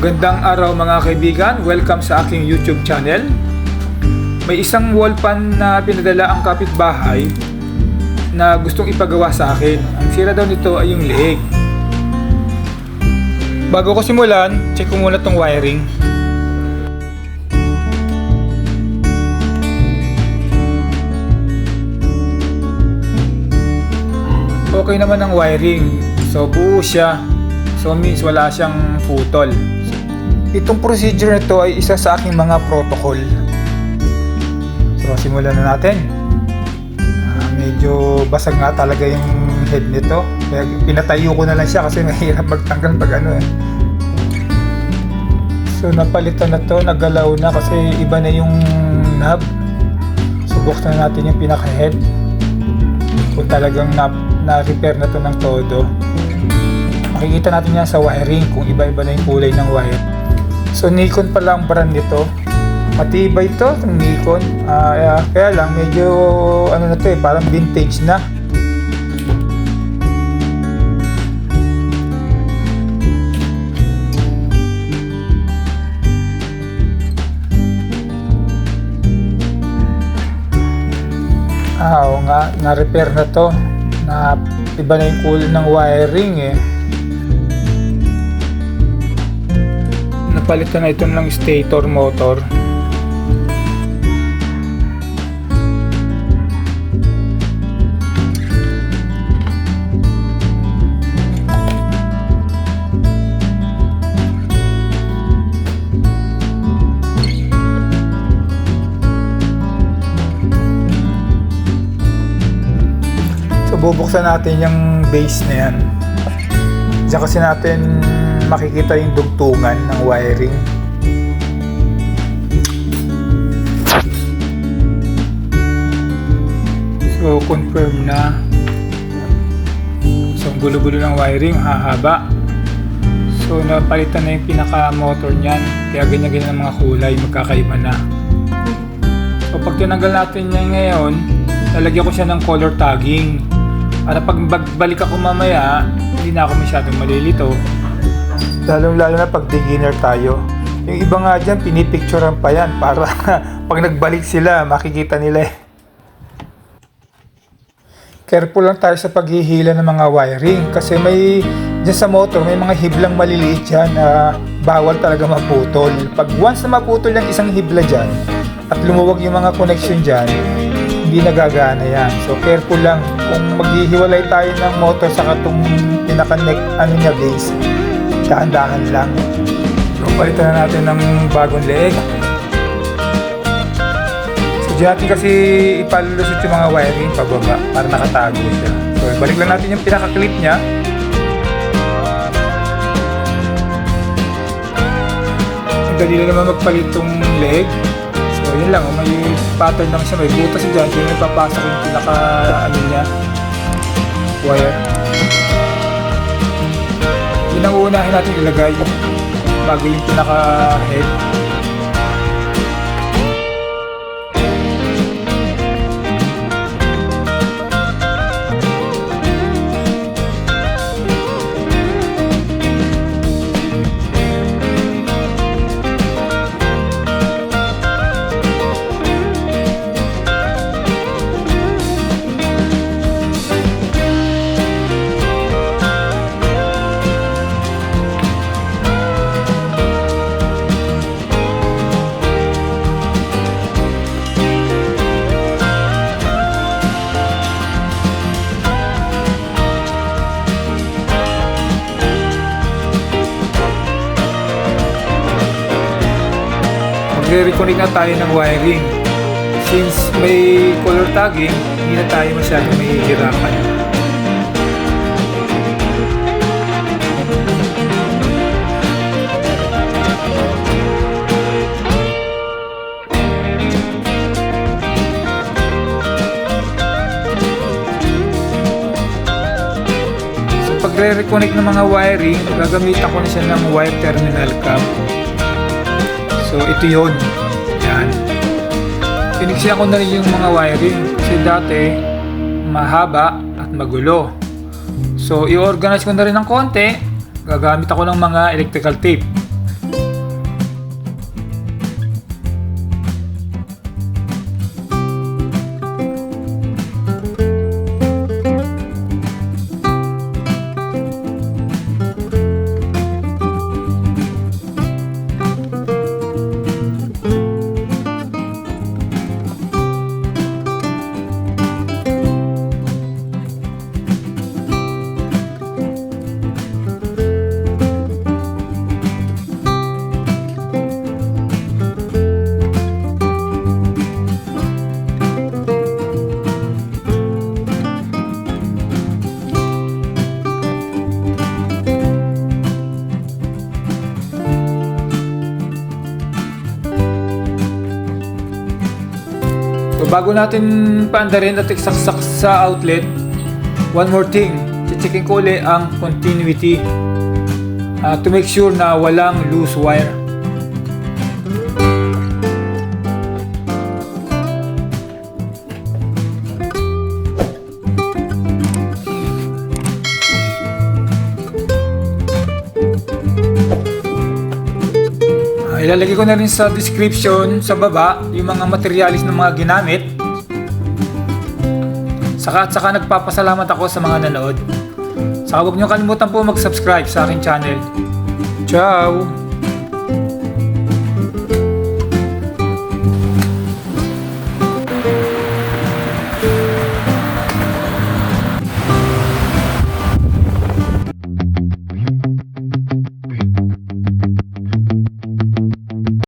Magandang araw mga kaibigan, welcome sa aking YouTube channel. May isang wall pan na pinadala ang kapitbahay na gustong ipagawa sa akin. Ang sira daw nito ay yung leeg. Bago ko simulan, check ko muna tong wiring. Okay naman ang wiring, so buo siya. So means wala siyang putol. Itong procedure nito ay isa sa aking mga protocol. So simulan na natin. Medyo basag nga talaga yung head nito. Kaya pinatayo ko na lang siya kasi mahirap magtanggal pag ano eh. So napalitan na to, nagalaw na kasi iba na yung knob. So buksan na natin yung pinaka head. Kung talagang na-repair na to ng todo. Makikita natin yan sa wiring kung iba-iba na yung kulay ng wire. So Nikon pala ang brand nito. Matibay ito, itong Nikon. Kaya lang medyo ano na to eh, parang vintage na. Oo nga, na-repair na to. Na iba na yung kulay ng wiring eh. Napalitan na ito ng stator motor. So bubuksan natin yung base na yan. Diyan kasi natin makikita yung dugtungan ng wiring. So confirm na. So ang gulo-gulo ng wiring, hahaba. So napalitan na yung pinaka motor niyan. Kaya ganyan-ganyan ang mga kulay, magkakaiba na. So pag tinanggal natin yan ngayon, lalagyan ko siya ng color tagging. Para pag balik ako mamaya, hindi na ako masyadong malilito. Lalo na pag beginner tayo. Yung iba nga dyan, pinipicturean pa yan para pag nagbalik sila, makikita nila eh. Careful lang tayo sa paghihila ng mga wiring kasi may dyan sa motor, may mga hiblang maliliit dyan na bawal talaga maputol. Pag once na maputol yung isang hibla dyan at lumuwag yung mga connection dyan, hindi nagagana yan. So careful lang kung maghihiwalay tayo ng motor sa katong pinaka-neck niya base. Dahan-dahan lang. So palitan na natin ng bagong leeg. So dyan natin kasi ipalulusot yung mga wiring pababa para nakatago siya. So balik lang natin yung pinaka-clip niya. Ang dali na naman magpalit tong leeg. So yun lang, may pattern lang siya, may butas dyan, so yung papasok yung pinaka niya wire. Yun ang uunahin natin ilagay bago yung pinaka head. Magre-reconnect na tayo ng wiring. Since may color tagging, hindi na tayo masyadong mahihirapan. So pagre-reconnect ng mga wiring, gagamitan ko na siya ng wire terminal cap. So ito yun. Yan. Piniksiyan ko na rin yung mga wiring kasi dati mahaba at magulo. So i-organize ko na rin ng konti. Gagamit ako ng mga electrical tape. So bago natin paandarin at isaksak sa outlet, one more thing, checkin ko ulit ang continuity to make sure na walang loose wire. Ilalagay ko na rin sa description sa baba yung mga materialis ng mga ginamit. Saka nagpapasalamat ako sa mga nanood. Saka huwag niyo kalimutan po mag-subscribe sa aking channel. Ciao!